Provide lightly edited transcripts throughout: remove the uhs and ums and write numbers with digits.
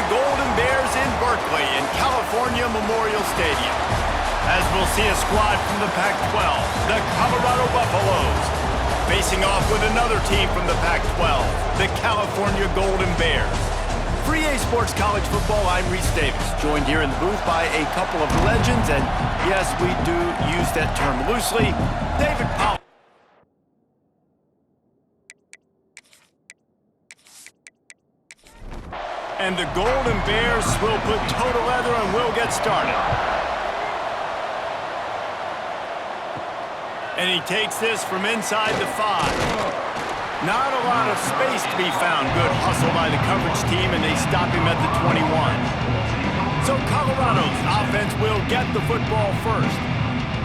Golden Bears in Berkeley in California Memorial Stadium. As we'll see a squad from the Pac-12, the Colorado Buffaloes, facing off with another team from the Pac-12, the California Golden Bears. For EA Sports College Football, I'm Reese Davis, joined here in the booth by a couple of legends, and yes, we do use that term loosely, David Powell. And the Golden Bears will put toe to leather and we'll get started. And he takes this from inside the 5. Not a lot of space to be found. Good hustle by the coverage team, and they stop him at the 21. So Colorado's offense will get the football first.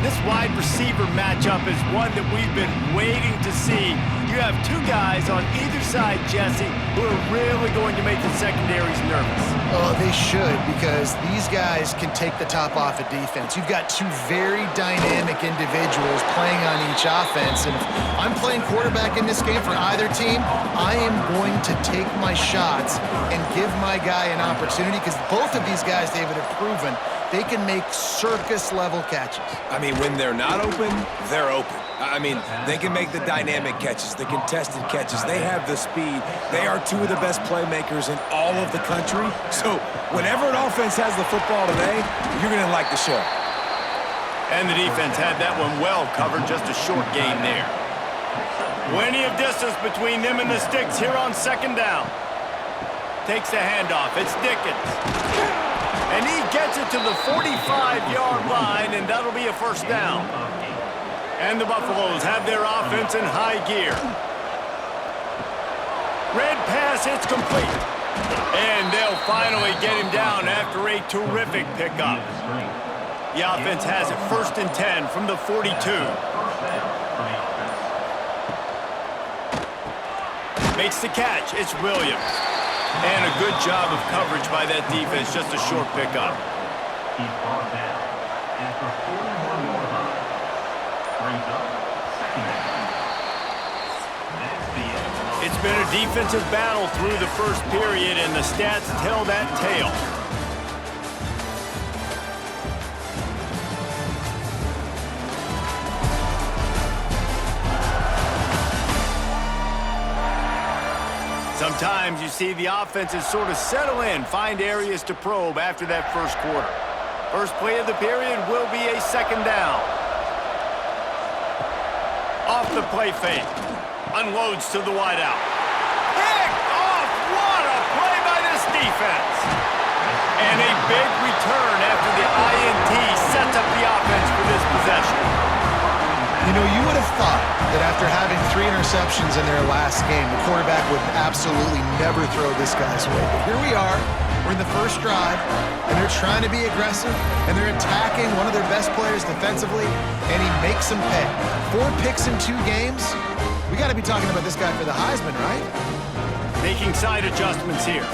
This wide receiver matchup is one that we've been waiting to see. You have two guys on either side, Jesse, who are really going to make the secondaries nervous. Oh, they should, because these guys can take the top off a defense. You've got two very dynamic individuals playing on each offense, and if I'm playing quarterback in this game for either team, I am going to take my shots and give my guy an opportunity, because both of these guys, David, have proven they can make circus-level catches. I mean, when they're not open, they're open. I mean, they can make the dynamic catches, the contested catches. They have the speed. They are two of the best playmakers in all of the country. So whenever an offense has the football today, you're going to like the show. And the defense had that one well covered, just a short gain there. Plenty of distance between them and the sticks here on second down. Takes the handoff. It's Dickens. And he gets it to the 45-yard line, and that'll be a first down. And the Buffaloes have their offense in high gear. Red pass, it's complete. And they'll finally get him down after a terrific pickup. The offense has it 1st and 10 from the 42. Makes the catch. It's Williams. And a good job of coverage by that defense. Just a short pickup. He's brought down after 41 more yards. Brings up second down. That's the end. It's been a defensive battle through the first period, and the stats tell that tale. Sometimes you see the offenses sort of settle in, find areas to probe after that first quarter. First play of the period will be a second down. Off the play fake. Unloads to the wideout. Picked off! What a play by this defense! And a big return after the INT sets up the offense for this possession. You know, you would have thought that after having 3 interceptions in their last game, the quarterback would absolutely never throw this guy's way. But here we are. We're in the first drive, and they're trying to be aggressive, and they're attacking one of their best players defensively, and he makes them pay. 4 picks in 2 games. We got to be talking about this guy for the Heisman, right? Making side adjustments here.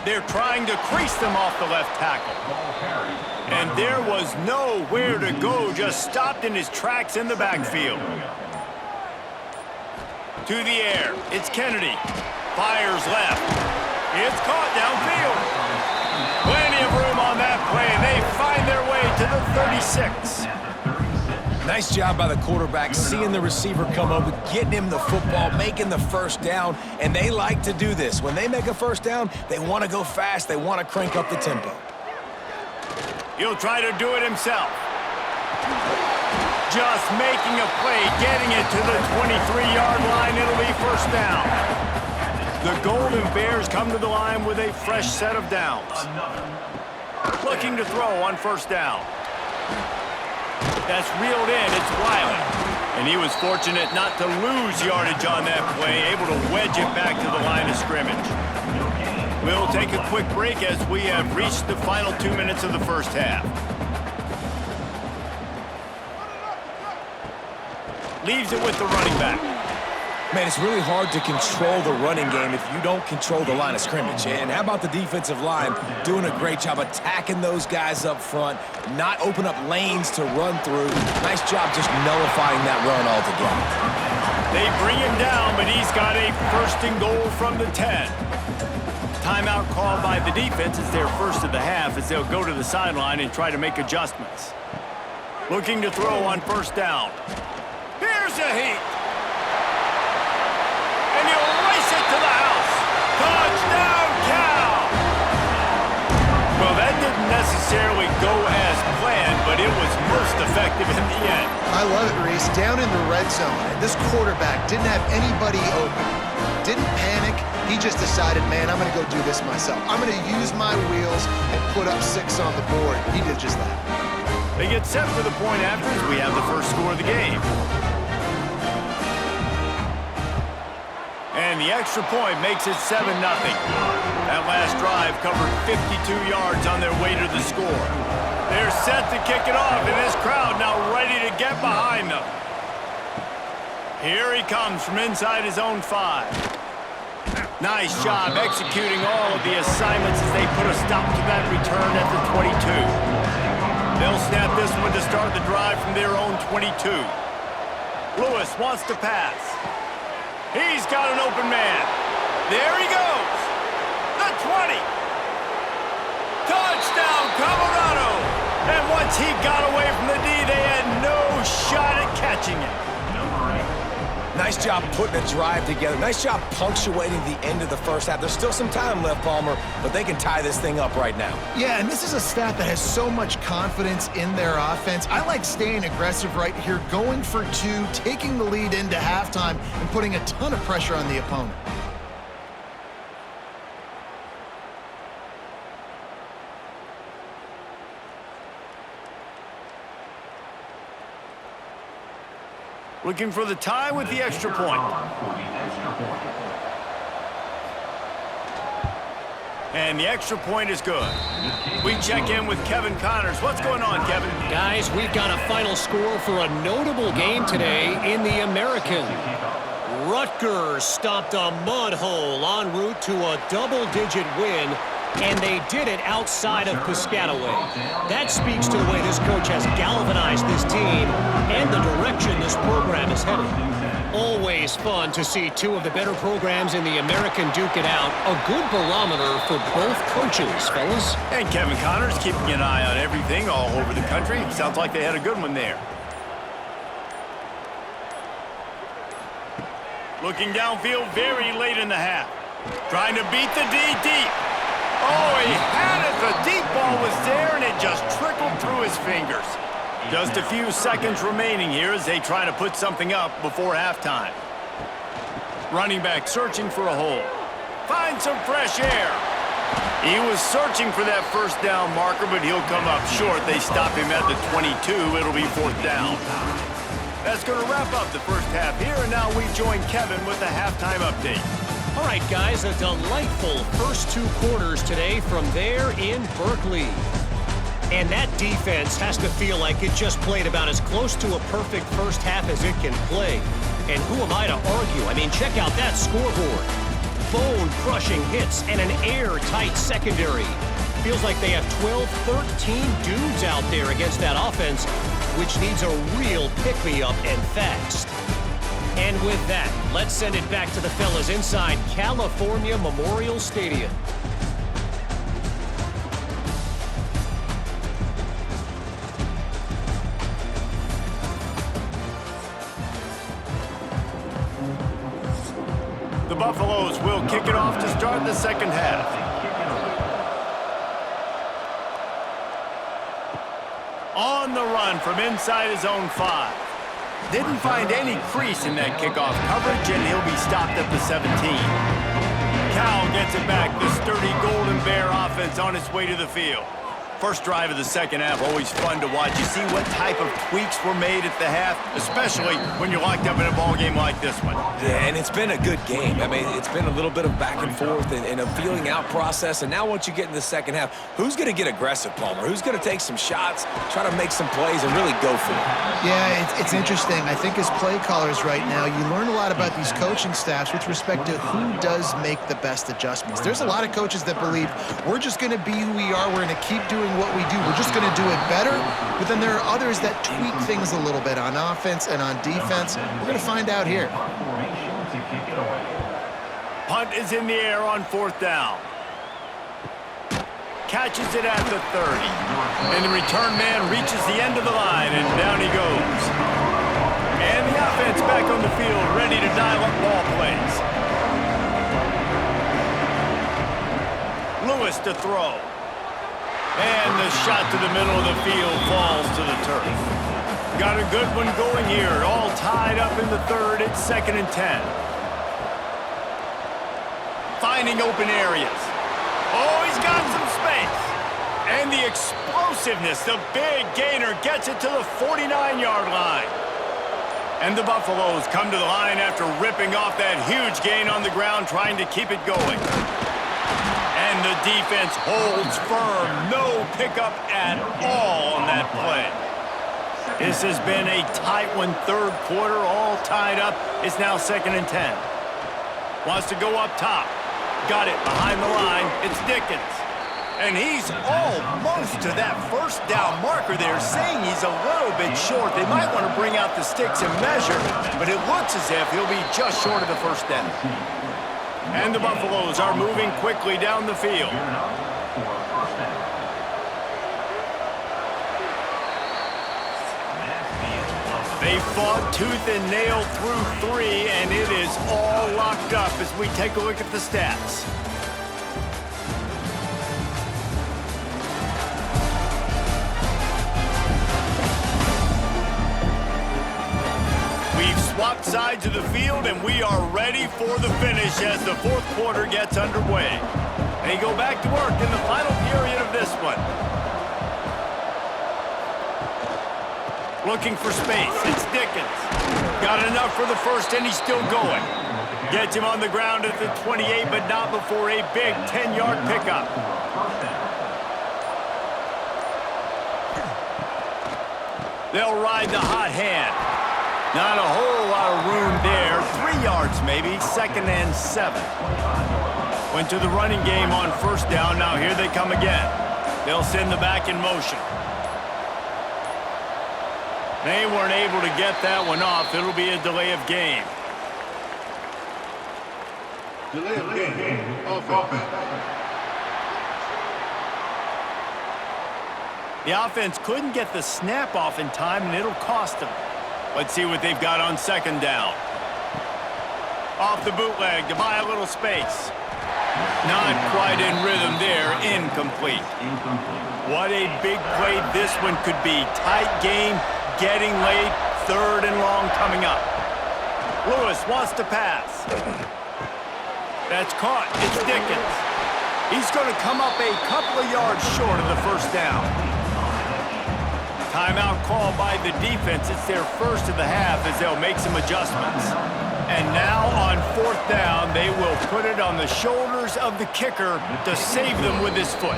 They're trying to crease them off the left tackle. And there was nowhere to go, just stopped in his tracks in the backfield. To the air, it's Kennedy. Fires left. It's caught downfield. Plenty of room on that play, and they find their way to the 36. Nice job by the quarterback, seeing the receiver come over, getting him the football, making the first down, and they like to do this. When they make a first down, they want to go fast. They want to crank up the tempo. He'll try to do it himself. Just making a play, getting it to the 23-yard line. It'll be first down. The Golden Bears come to the line with a fresh set of downs. Looking to throw on first down. That's reeled in. It's Wiley. And he was fortunate not to lose yardage on that play, able to wedge it back to the line of scrimmage. We'll take a quick break as we have reached the final 2 minutes of the first half. Leaves it with the running back. Man, it's really hard to control the running game if you don't control the line of scrimmage. And how about the defensive line doing a great job attacking those guys up front, not open up lanes to run through. Nice job just nullifying that run altogether. They bring him down, but he's got a first and goal from the 10. Timeout called by the defense. It's their first of the half as they'll go to the sideline and try to make adjustments. Looking to throw on first down. Here's a heat. And he'll race it to the house. Touchdown, Cal! Well, that didn't necessarily go as planned, but it was most effective in the end. I love it, Reese. Down in the red zone, and this quarterback didn't have anybody open. Didn't panic. He just decided, man, I'm going to go do this myself. I'm going to use my wheels and put up 6 on the board. He did just that. They get set for the point after as we have the first score of the game. And the extra point makes it 7-0. That last drive covered 52 yards on their way to the score. They're set to kick it off, and this crowd now ready to get behind them. Here he comes from inside his own 5. Nice job executing all of the assignments as they put a stop to that return at the 22. They'll snap this one to start the drive from their own 22. Lewis wants to pass. He's got an open man. There he goes. The 20. Touchdown, Colorado. And once he got away from the D, they had no shot at catching him. Nice job putting a drive together. Nice job punctuating the end of the first half. There's still some time left, Palmer, but they can tie this thing up right now. Yeah, and this is a staff that has so much confidence in their offense. I like staying aggressive right here, going for 2, taking the lead into halftime, and putting a ton of pressure on the opponent. Looking for the tie with the extra point. And the extra point is good. We check in with Kevin Connors. What's going on, Kevin? Guys, we've got a final score for a notable game today in the American. Rutgers stopped a mud hole en route to a double-digit win, and they did it outside of Piscataway. That speaks to the way this coach has galvanized this team and the direction this program is headed. Always fun to see 2 of the better programs in the American duke it out. A good barometer for both coaches, fellas. And Kevin Connors keeping an eye on everything all over the country. Sounds like they had a good one there. Looking downfield very late in the half. Trying to beat the D deep. Oh, he had it. The deep ball was there, and it just trickled through his fingers. Just a few seconds remaining here as they try to put something up before halftime. Running back searching for a hole. Find some fresh air. He was searching for that first down marker, but he'll come up short. They stop him at the 22. It'll be 4th down. That's going to wrap up the first half here, and now we join Kevin with the halftime update. All right, guys, a delightful first 2 quarters today from there in Berkeley. And that defense has to feel like it just played about as close to a perfect first half as it can play. And who am I to argue? I mean, check out that scoreboard. Bone-crushing hits and an airtight secondary. Feels like they have 12, 13 dudes out there against that offense, which needs a real pick-me-up and fast. And with that, let's send it back to the fellas inside California Memorial Stadium. The Buffaloes will kick it off to start the second half. On the run from inside his own 5. Didn't find any crease in that kickoff coverage, and he'll be stopped at the 17. Cal gets it back. The sturdy Golden Bear offense on its way to the field. First drive of the second half, always fun to watch. You see what type of tweaks were made at the half, especially when you're locked up in a ball game like this one. Yeah, and it's been a good game. I mean, it's been a little bit of back and forth and a feeling out process. And now once you get in the second half, who's going to get aggressive, Palmer? Who's going to take some shots, try to make some plays, and really go for it? Yeah, it's interesting. I think as play callers right now, you learn a lot about these coaching staffs with respect to who does make the best adjustments. There's a lot of coaches that believe we're just going to be who we are. We're going to keep doing doing what we do. We're just going to do it better. But then there are others that tweak things a little bit on offense and on defense. We're going to find out here. Punt is in the air on 4th down. Catches it at the 30. And the return man reaches the end of the line, and down he goes. And the offense back on the field, ready to dial up ball plays. Lewis to throw. And the shot to the middle of the field falls to the turf. Got a good one going here. All tied up in the 3rd. It's 2nd and 10. Finding open areas. Oh, he's got some space. And the explosiveness, the big gainer gets it to the 49-yard line. And the Buffaloes come to the line after ripping off that huge gain on the ground, trying to keep it going. And the defense holds firm. No pickup at all on that play. This has been a tight one, 3rd quarter, all tied up. It's now 2nd and 10. Wants to go up top. Got it behind the line. It's Dickens. And he's almost to that 1st down marker there, saying he's a little bit short. They might want to bring out the sticks and measure, but it looks as if he'll be just short of the 1st down. And the Buffaloes are moving quickly down the field. They fought tooth and nail through 3, and it is all locked up as we take a look at the stats. We've swapped sides of the field, and we are ready for the finish as the 4th quarter gets underway. They go back to work in the final period of this one. Looking for space. It's Dickens. Got enough for the 1st, and he's still going. Gets him on the ground at the 28, but not before a big 10-yard pickup. They'll ride the hot hand. Not a whole lot of room there. 3 yards maybe. 2nd and 7. Went to the running game on 1st down. Now here they come again. They'll send the back in motion. They weren't able to get that one off. It'll be a delay of game. Delay of game. Offense. The offense couldn't get the snap off in time, and it'll cost them. Let's see what they've got on 2nd down. Off the bootleg to buy a little space. Not quite in rhythm there. Incomplete. What a big play this one could be. Tight game. Getting late, 3rd and long coming up. Lewis wants to pass. That's caught. It's Dickens. He's going to come up a couple of yards short of the 1st down. Timeout call by the defense. It's their 1st of the half as they'll make some adjustments. And now on 4th down, they will put it on the shoulders of the kicker to save them with his foot.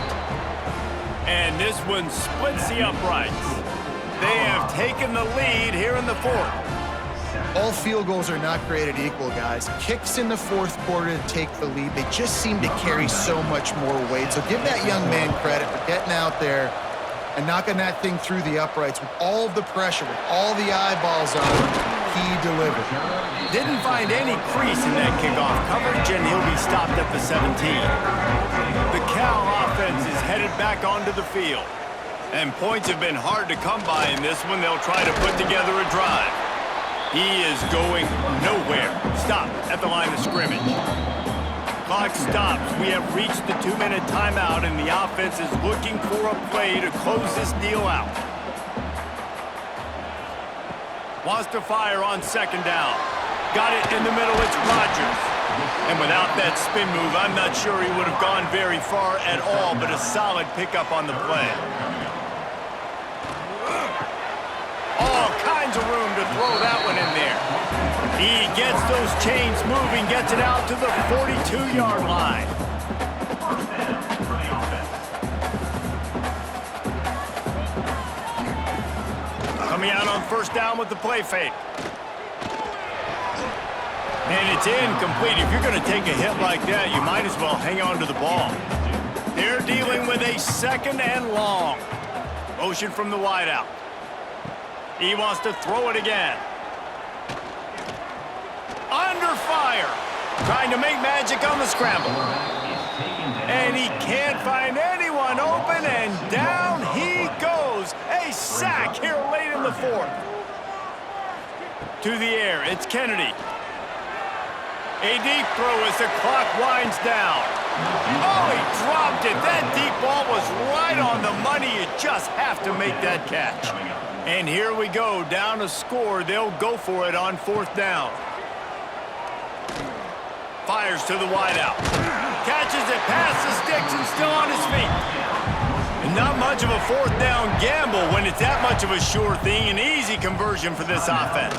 And this one splits the uprights. They have taken the lead here in the 4th. All field goals are not created equal, guys. Kicks in the 4th quarter to take the lead. They just seem to carry so much more weight. So give that young man credit for getting out there and knocking that thing through the uprights with all of the pressure, with all the eyeballs on him. He delivered. Didn't find any crease in that kickoff coverage, and he'll be stopped at the 17. The Cal offense is headed back onto the field. And points have been hard to come by in this one. They'll try to put together a drive. He is going nowhere. Stop at the line of scrimmage. Clock stops. We have reached the 2-minute timeout, and the offense is looking for a play to close this deal out. Wants to fire on 2nd down. Got it in the middle. It's Rodgers. And without that spin move, I'm not sure he would have gone very far at all, but a solid pickup on the play. All kinds of room to throw that one in there. He gets those chains moving, gets it out to the 42-yard line. Coming out on 1st down with the play fake. And it's incomplete. If you're going to take a hit like that, you might as well hang on to the ball. They're dealing with a 2nd and long. Motion from the wideout. He wants to throw it again. Under fire. Trying to make magic on the scramble. And he can't find anyone open, and down he goes. A sack here late in the 4th. To the air, it's Kennedy. A deep throw as the clock winds down. Oh, he dropped it. That deep ball was right on the money. You just have to make that catch. And here we go, down a score. They'll go for it on 4th down. Fires to the wideout. Catches it past the sticks and still on his feet. And not much of a 4th down gamble when it's that much of a sure thing. An easy conversion for this offense.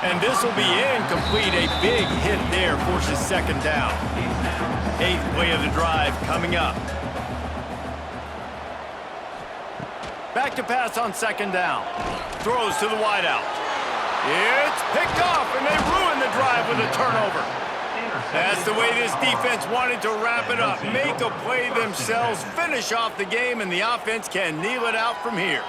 And this will be incomplete. A big hit there forces 2nd down. 8th play of the drive coming up. Back to pass on 2nd down. Throws to the wideout. It's picked off, and they ruin the drive with a turnover. That's the way this defense wanted to wrap it up. Make a play themselves, finish off the game, and the offense can kneel it out from here.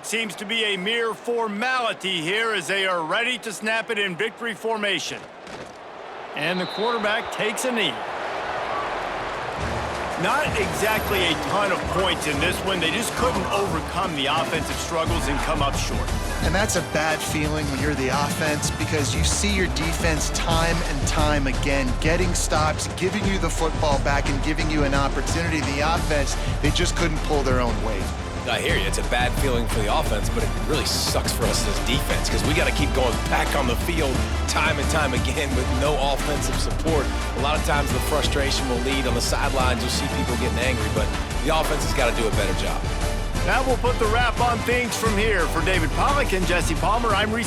Seems to be a mere formality here as they are ready to snap it in victory formation. And the quarterback takes a knee. Not exactly a ton of points in this one. They just couldn't overcome the offensive struggles and come up short. And that's a bad feeling when you're the offense, because you see your defense time and time again getting stops, giving you the football back and giving you an opportunity. The offense, they just couldn't pull their own weight. I hear you. It's a bad feeling for the offense, but it really sucks for us as defense because we got to keep going back on the field time and time again with no offensive support. A lot of times the frustration will lead on the sidelines. You'll see people getting angry, but the offense has got to do a better job. That will put the wrap on things from here. For David Pollack and Jesse Palmer, I'm Reese.